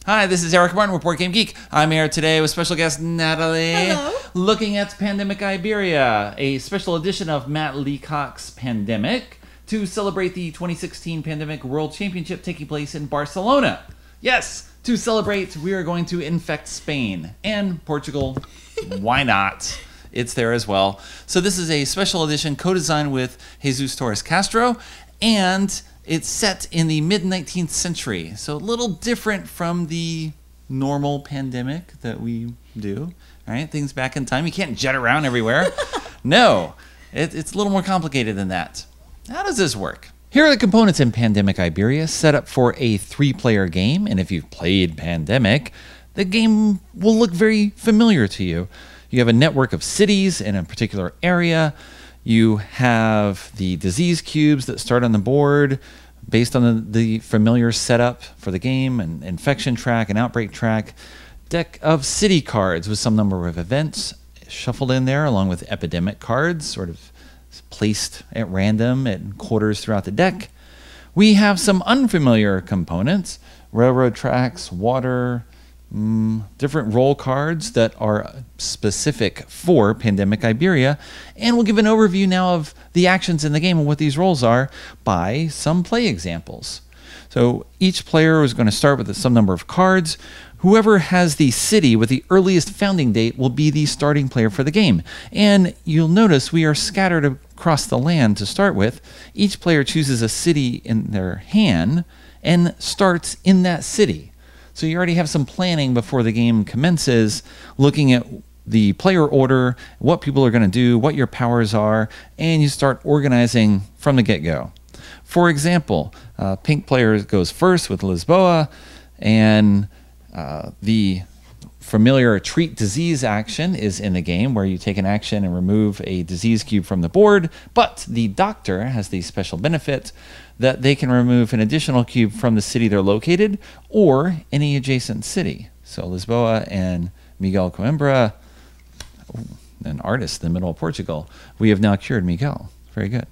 Hi, this is Eric Martin with Board Game Geek. I'm here today with special guest Natalie. Hello. Looking at Pandemic Iberia, a special edition of Matt Leacock's Pandemic to celebrate the 2016 Pandemic World Championship taking place in Barcelona. Yes, to celebrate, we are going to infect Spain and Portugal. Why not? It's there as well. So this is a special edition co-designed with Jesus Torres Castro, and it's set in the mid-19th century, so a little different from the normal pandemic that we do, right? Things back in time. You can't jet around everywhere. No, it's a little more complicated than that. How does this work? Here are the components in Pandemic Iberia, set up for a 3-player game, and if you've played Pandemic, the game will look very familiar to you. You have a network of cities in a particular area. You have the disease cubes that start on the board based on the familiar setup for the game, an infection track, an outbreak track, deck of city cards with some number of events shuffled in there along with epidemic cards sort of placed at random at quarters throughout the deck. We have some unfamiliar components, railroad tracks, water, different role cards that are specific for Pandemic Iberia, and we'll give an overview now of the actions in the game and what these roles are by some play examples. So each player is going to start with some number of cards. Whoever has the city with the earliest founding date will be the starting player for the game. And you'll notice we are scattered across the land to start with. Each player chooses a city in their hand and starts in that city. So you already have some planning before the game commences, looking at the player order, what people are going to do, what your powers are, and you start organizing from the get-go. For example, pink player goes first with Lisboa, and the familiar treat disease action is in the game where you take an action and remove a disease cube from the board, but the doctor has the special benefit that they can remove an additional cube from the city they're located or any adjacent city. So Lisboa and Miguel Coimbra, an artist in the middle of Portugal, we have now cured Miguel. Very good.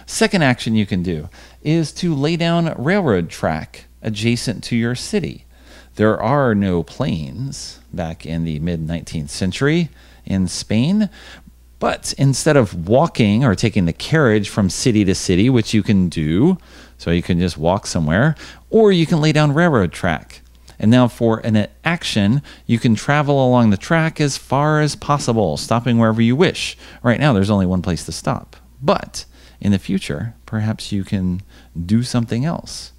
Second action you can do is to lay down a railroad track adjacent to your city. There are no planes back in the mid-19th century in Spain, but instead of walking or taking the carriage from city to city, which you can do, so you can just walk somewhere, or you can lay down railroad track. And now for an action, you can travel along the track as far as possible, stopping wherever you wish. Right now, there's only one place to stop. But in the future, perhaps you can do something else.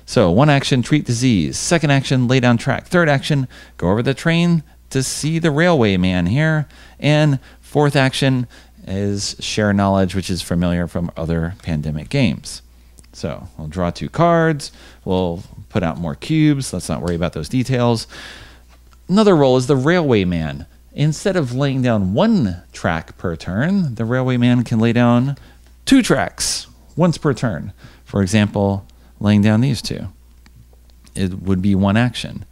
So one action, treat disease. Second action, lay down track. Third action, go over the train to see the railway man here. And fourth action is share knowledge, which is familiar from other pandemic games. So we'll draw 2 cards. We'll put out more cubes. Let's not worry about those details. Another role is the railway man. Instead of laying down 1 track per turn, the railway man can lay down 2 tracks once per turn. For example, laying down these 2. It would be 1 action.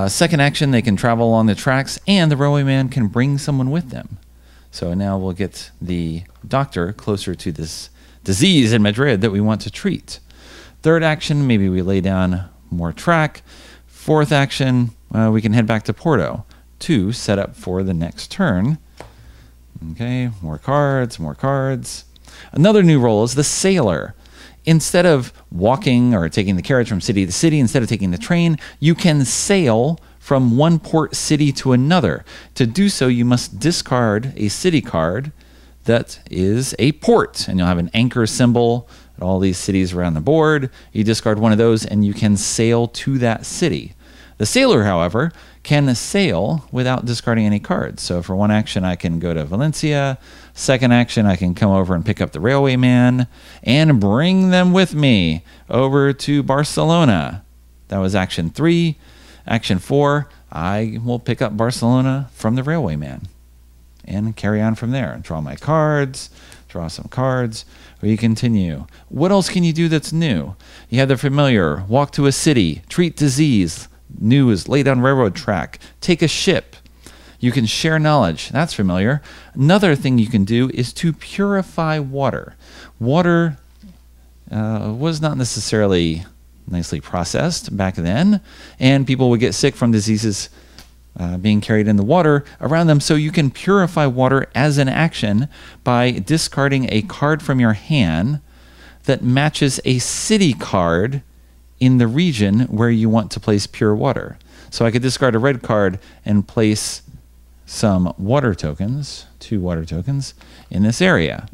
Second action, they can travel along the tracks, and the railway man can bring someone with them. So now we'll get the doctor closer to this disease in Madrid that we want to treat. Third action, maybe we lay down more track. Fourth action, we can head back to Porto to set up for the next turn. Okay, more cards, more cards. Another new role is the sailor. Instead of walking or taking the carriage from city to city, instead of taking the train, you can sail from one port city to another. To do so, you must discard a city card that is a port, and you'll have an anchor symbol at all these cities around the board. You discard one of those, and you can sail to that city. The sailor, however, can sail without discarding any cards. So for one action, I can go to Valencia. Second action, I can come over and pick up the railway man and bring them with me over to Barcelona. That was action 3. Action 4, I will pick up Barcelona from the railway man and carry on from there. Draw my cards, draw some cards, or you continue. What else can you do that's new? You have the familiar, walk to a city, treat disease. New is lay down railroad track, take a ship. You can share knowledge. That's familiar. Another thing you can do is to purify water. Water was not necessarily nicely processed back then, and people would get sick from diseases being carried in the water around them. So you can purify water as an action by discarding a card from your hand that matches a city card in the region where you want to place pure water. So I could discard a red card and place some water tokens, 2 water tokens, in this area.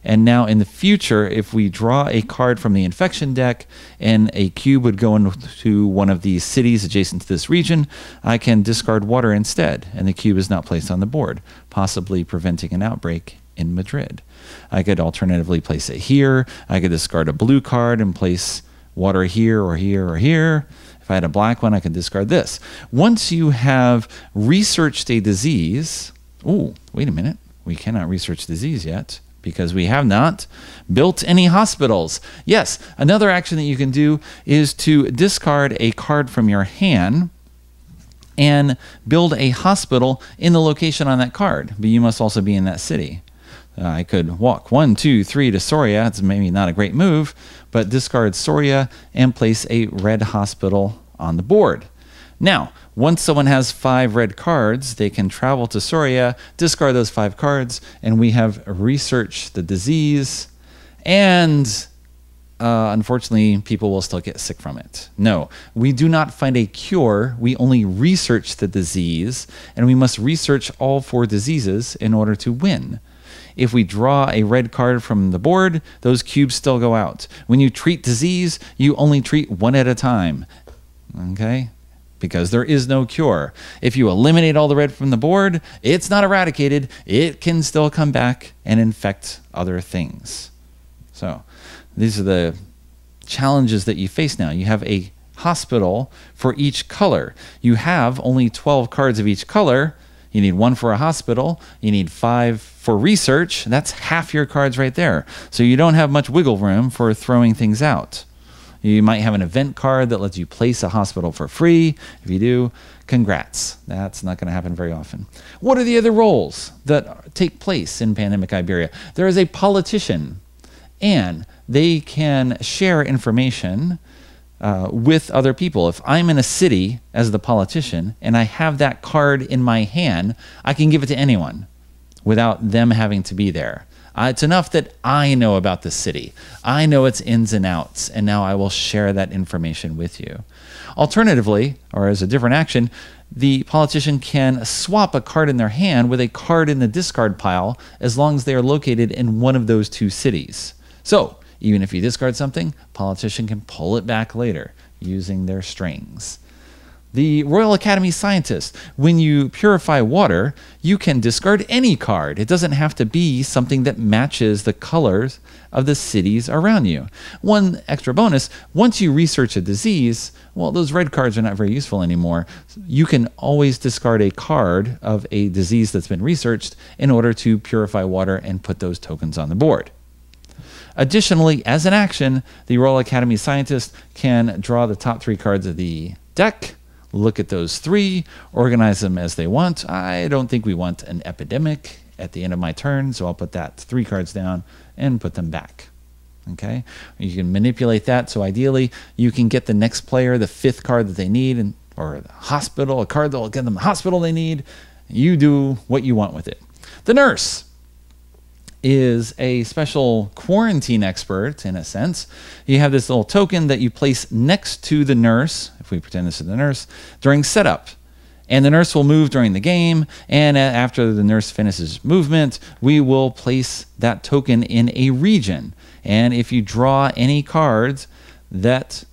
And now in the future, if we draw a card from the infection deck and a cube would go into one of these cities adjacent to this region, I can discard water instead, and the cube is not placed on the board, possibly preventing an outbreak in Madrid. I could alternatively place it here. I could discard a blue card and place water here or here or here. If I had a black one, I could discard this. Once you have researched a disease, oh, wait a minute, we cannot research disease yet, because we have not built any hospitals. Yes, another action that you can do is to discard a card from your hand and build a hospital in the location on that card, but you must also be in that city. I could walk 1, 2, 3 to Soria. It's maybe not a great move, but discard Soria and place a red hospital on the board. Now, once someone has 5 red cards, they can travel to Soria, discard those 5 cards, and we have researched the disease, and unfortunately, people will still get sick from it. No, we do not find a cure. We only research the disease, and we must research all 4 diseases in order to win. If we draw a red card from the board, those cubes still go out. When you treat disease, you only treat 1 at a time, okay? Because there is no cure. If you eliminate all the red from the board, it's not eradicated. It can still come back and infect other things. So these are the challenges that you face now. You have a hospital for each color. You have only 12 cards of each color. You need 1 for a hospital. You need 5 for research. That's half your cards right there. So you don't have much wiggle room for throwing things out. You might have an event card that lets you place a hospital for free. If you do, congrats. That's not going to happen very often. What are the other roles that take place in Pandemic Iberia? There is a politician, and they can share information with other people. If I'm in a city as the politician and I have that card in my hand, I can give it to anyone without them having to be there. It's enough that I know about the city. I know its ins and outs, and now I will share that information with you. Alternatively, or as a different action, the politician can swap a card in their hand with a card in the discard pile as long as they are located in one of those 2 cities. So, even if you discard something, politician can pull it back later using their strings. The Royal Academy scientist, when you purify water, you can discard any card. It doesn't have to be something that matches the colors of the cities around you. One extra bonus, once you research a disease, well, those red cards are not very useful anymore. You can always discard a card of a disease that's been researched in order to purify water and put those tokens on the board. Additionally, as an action, the Royal Academy scientist can draw the top 3 cards of the deck, look at those 3, organize them as they want. I don't think we want an epidemic at the end of my turn, so I'll put that 3 cards down and put them back. Okay, you can manipulate that, so ideally you can get the next player the 5th card that they need, or a hospital, a card that will get them the hospital they need. You do what you want with it. The nurse is a special quarantine expert, in a sense. You have this little token that you place next to the nurse, if we pretend this is the nurse, during setup. And the nurse will move during the game, and after the nurse finishes movement, we will place that token in a region. And if you draw any cards that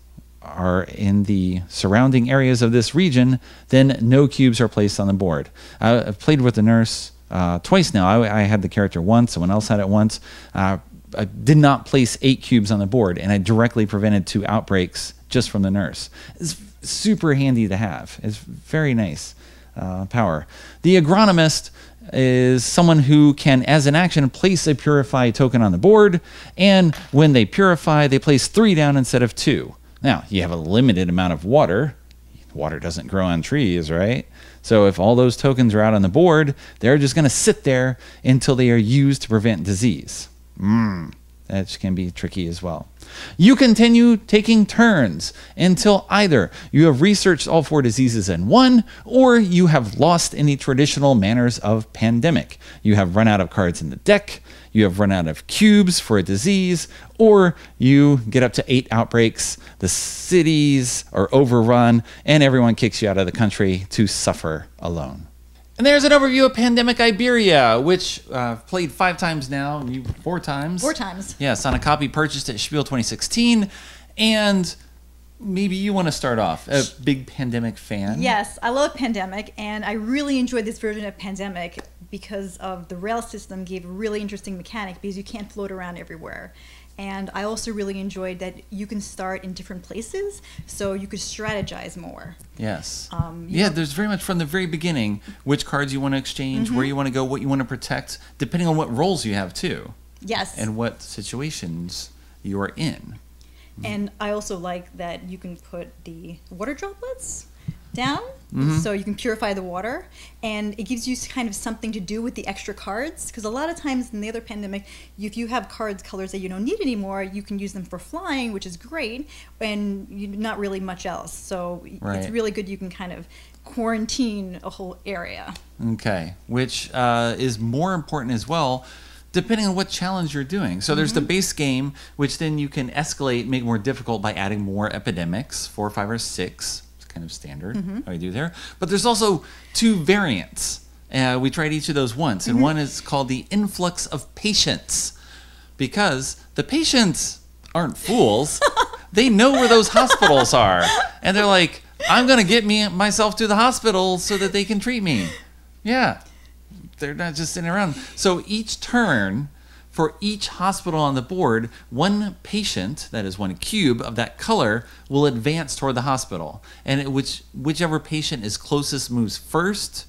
are in the surrounding areas of this region, then no cubes are placed on the board. I've played with the nurse twice now. I had the character once, someone else had it once. I did not place 8 cubes on the board, and I directly prevented 2 outbreaks just from the nurse. It's super handy to have. It's very nice power. The agronomist is someone who can, as an action, place a purify token on the board, and when they purify, they place 3 down instead of 2. Now, you have a limited amount of water. Water doesn't grow on trees, right? So if all those tokens are out on the board, they're just going to sit there until they are used to prevent disease. That can be tricky as well. You continue taking turns until either you have researched all 4 diseases in one, or you have lost any traditional manners of pandemic. You have run out of cards in the deck, you have run out of cubes for a disease, or you get up to 8 outbreaks, the cities are overrun, and everyone kicks you out of the country to suffer alone. And there's an overview of Pandemic Iberia, which played 5 times now, you 4 times. 4 times. Yes, on a copy purchased at Spiel 2016. And maybe you want to start off, a big Pandemic fan. Yes, I love Pandemic, and I really enjoyed this version of Pandemic because of the rail system gave a really interesting mechanic because you can't float around everywhere. And I also really enjoyed that you can start in different places, so you could strategize more. Yes. There's very much from the very beginning which cards you want to exchange, where you want to go, what you want to protect, depending on what roles you have too. Yes. And what situations you are in. And I also like that you can put the water droplets down, so you can purify the water, and it gives you kind of something to do with the extra cards, because a lot of times in the other Pandemic, if you have colors that you don't need anymore, you can use them for flying, which is great, and not really much else. So it's really good. You can kind of quarantine a whole area. Okay, which is more important as well, depending on what challenge you're doing. So there's the base game, which then you can escalate, make more difficult by adding more epidemics, 4, 5, or 6. Kind of standard how we do there. But there's also 2 variants. We tried each of those once, and one is called the influx of patients, because the patients aren't fools. They know where those hospitals are, and they're like, I'm going to get myself to the hospital so that they can treat me. Yeah, they're not just sitting around. So each turn, for each hospital on the board, 1 patient, that is 1 cube of that color, will advance toward the hospital. And whichever patient is closest moves first.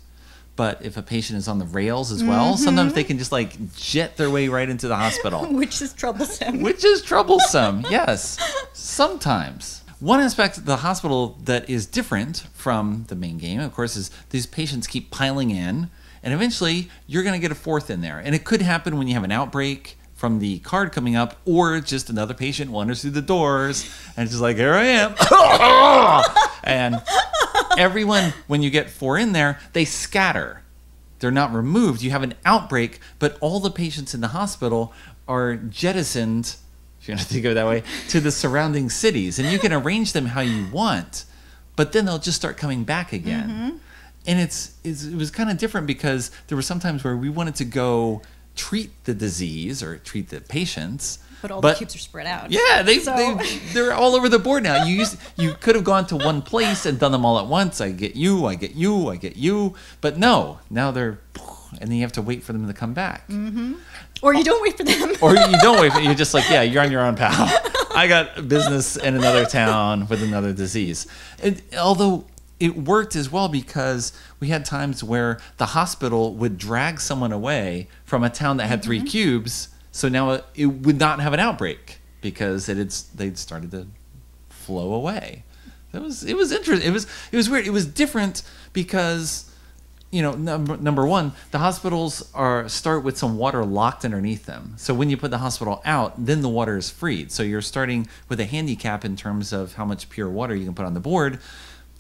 But if a patient is on the rails as well, sometimes they can just like jet their way right into the hospital. Which is troublesome. Which is troublesome, yes. Sometimes. One aspect of the hospital that is different from the main game, of course, is these patients keep piling in. And eventually, you're going to get a 4th in there. And it could happen when you have an outbreak from the card coming up, or just another patient wanders through the doors, and it's just like, here I am. And everyone, when you get 4 in there, they scatter. They're not removed. You have an outbreak, but all the patients in the hospital are jettisoned, if you want to think of it that way, to the surrounding cities. And you can arrange them how you want, but then they'll just start coming back again. And it was kind of different because there were some times where we wanted to go treat the disease or treat the patients. But the cubes are spread out. Yeah, they're all over the board now. You could have gone to one place and done them all at once. I get you, I get you, I get you. But no, now they're, and then you have to wait for them to come back. Or you don't wait for them. Or you don't wait for them. You're just like, yeah, you're on your own, pal. I got business in another town with another disease. Although it worked as well because we had times where the hospital would drag someone away from a town that had 3 cubes, so now it would not have an outbreak because they'd started to flow away. It was interesting. It was weird. It was different because, number one, the hospitals start with some water locked underneath them. So when you put the hospital out, then the water is freed. So you're starting with a handicap in terms of how much pure water you can put on the board.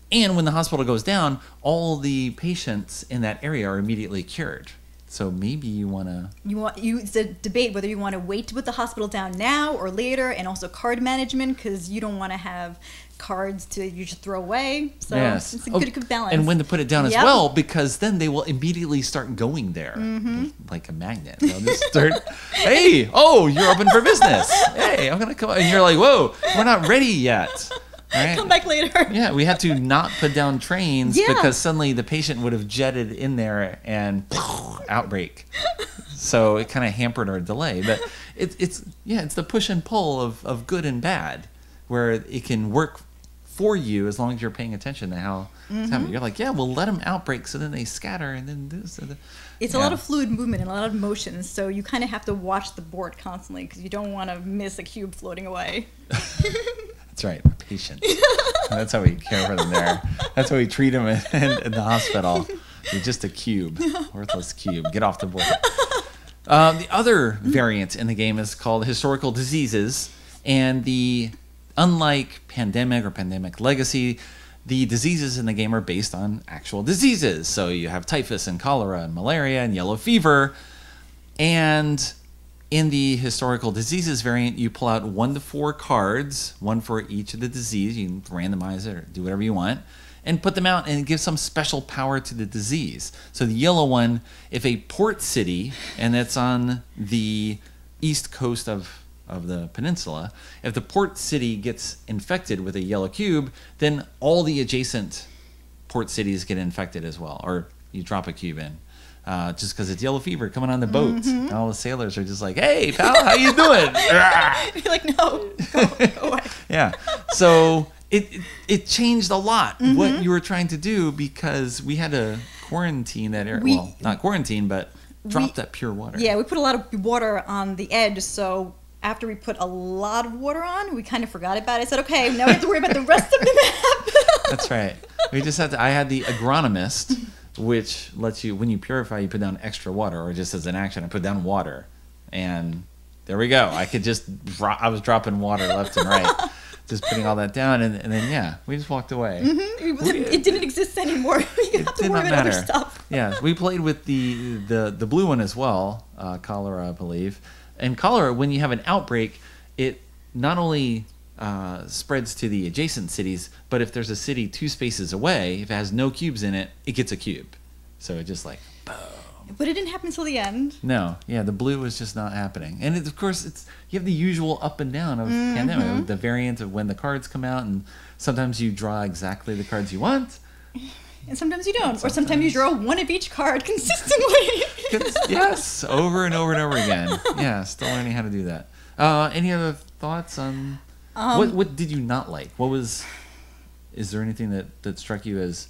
And when the hospital goes down, all the patients in that area are immediately cured. So maybe you want to... It's a debate whether you want to wait to put the hospital down now or later, and also card management, because you don't want to have cards you just throw away. So it's a good balance. And when to put it down as well, because then they will immediately start going there like a magnet. They'll just start, hey, you're open for business. Hey, I'm going to come. And you're like, whoa, we're not ready yet. Right? Come back later. Yeah, we had to not put down trains because suddenly the patient would have jetted in there and outbreak. So it kind of hampered our delay. But it's the push and pull of good and bad, where it can work for you as long as you're paying attention to how it's happening. You're like, we'll let them outbreak, so then they scatter, and then this. It's a lot of fluid movement and a lot of motion, so you kind of have to watch the board constantly because you don't want to miss a cube floating away. That's right, patient. That's how we care for them there. That's how we treat them in the hospital. You're just a cube, worthless cube. Get off the board. The other variant in the game is called historical diseases, And unlike Pandemic or Pandemic Legacy, the diseases in the game are based on actual diseases. So you have typhus and cholera and malaria and yellow fever. And in the historical diseases variant, you pull out 1 to 4 cards, one for each of the disease. You can randomize it or do whatever you want, and put them out, and it gives some special power to the disease. So the yellow one, if a port city, and that's on the east coast of the peninsula, if the port city gets infected with a yellow cube, then all the adjacent port cities get infected as well, or you drop a cube in. Just because it's yellow fever coming on the boat. And all the sailors are just like, hey, pal, how you doing? You're like, no, go away. Yeah. So it changed a lot what you were trying to do, because we had to quarantine that area. Well, not quarantine, but drop that pure water. Yeah, we put a lot of water on the edge, so after we put a lot of water on, we kind of forgot about it. I said, okay, now we have to worry about the rest of the map. That's right. We just had to, I had the agronomist, which lets you, when you purify, you put down extra water, or just as an action, I put down water. And there we go. I could just I was dropping water left and right, just putting all that down. And then, yeah, we just walked away. It didn't exist anymore. You have to worry about other stuff. Yeah, we played with the blue one as well, cholera, I believe. And cholera, when you have an outbreak, it not only spreads to the adjacent cities, but if there's a city 2 spaces away, if it has no cubes in it, it gets a cube. So it just like, boom. But it didn't happen until the end. No, yeah, the blue was just not happening. And of course, you have the usual up and down of Pandemic, the variant of when the cards come out, and sometimes you draw exactly the cards you want. And sometimes you don't. Or sometimes you draw one of each card consistently. Yes, over and over and over again. Yeah, still learning how to do that. Any other thoughts on... what did you not like? Is there anything that struck you as...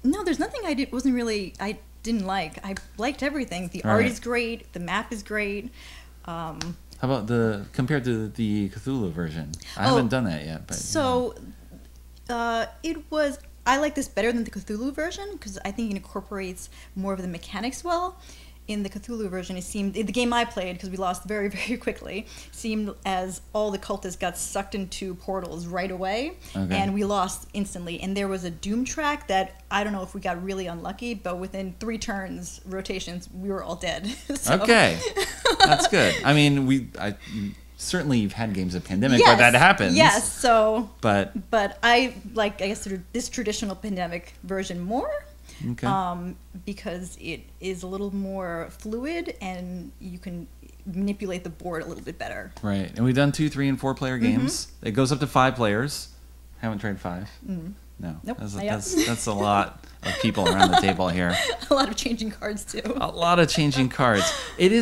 No, there's nothing I didn't like. I liked everything. The art is great. The map is great. How about compared to the Cthulhu version? I haven't done that yet. But, so, I like this better than the Cthulhu version, because I think it incorporates more of the mechanics well. In the Cthulhu version, it seemed, in the game I played, because we lost very, very quickly, seemed as all the cultists got sucked into portals right away, and we lost instantly. And there was a doom track that, I don't know if we got really unlucky, but within 3 turns, rotations, we were all dead. So. Okay, that's good. I mean, certainly you've had games of Pandemic where that happens. Yes, so... But I like, I guess, this traditional Pandemic version more. Okay. Because it is a little more fluid, and you can manipulate the board a little bit better. Right, and we've done 2, 3, and 4 player games. It goes up to 5 players. Haven't tried 5. No, nope. That's a lot of people around the table here. A lot of changing cards too. A lot of changing cards. It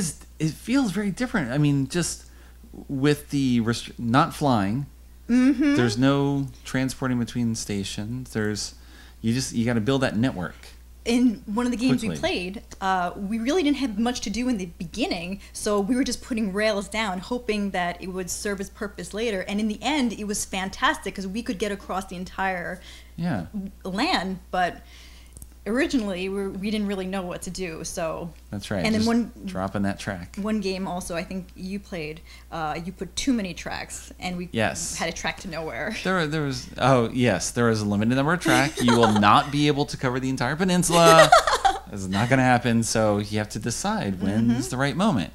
feels very different. I mean, just with the not flying. There's no transporting between stations. You got to build that network. In one of the games we played, we really didn't have much to do in the beginning, so we were just putting rails down, hoping that it would serve its purpose later. And in the end, it was fantastic, because we could get across the entire land, but originally we didn't really know what to do. So that's right. And just then dropping that track. One game also, I think you played. You put too many tracks, and we had a track to nowhere. There was a limited number of tracks. You will not be able to cover the entire peninsula. It's not going to happen. So you have to decide when is the right moment.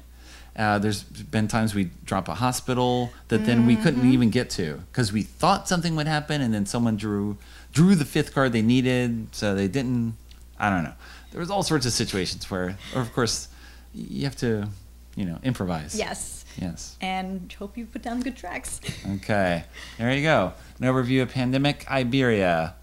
There's been times we drop a hospital that then we couldn't even get to, because we thought something would happen, and then someone drew the 5th card they needed, so they didn't. I don't know. There was all sorts of situations where, or of course, you have to, improvise. Yes. And hope you put down good tracks. Okay. There you go. An overview of Pandemic Iberia.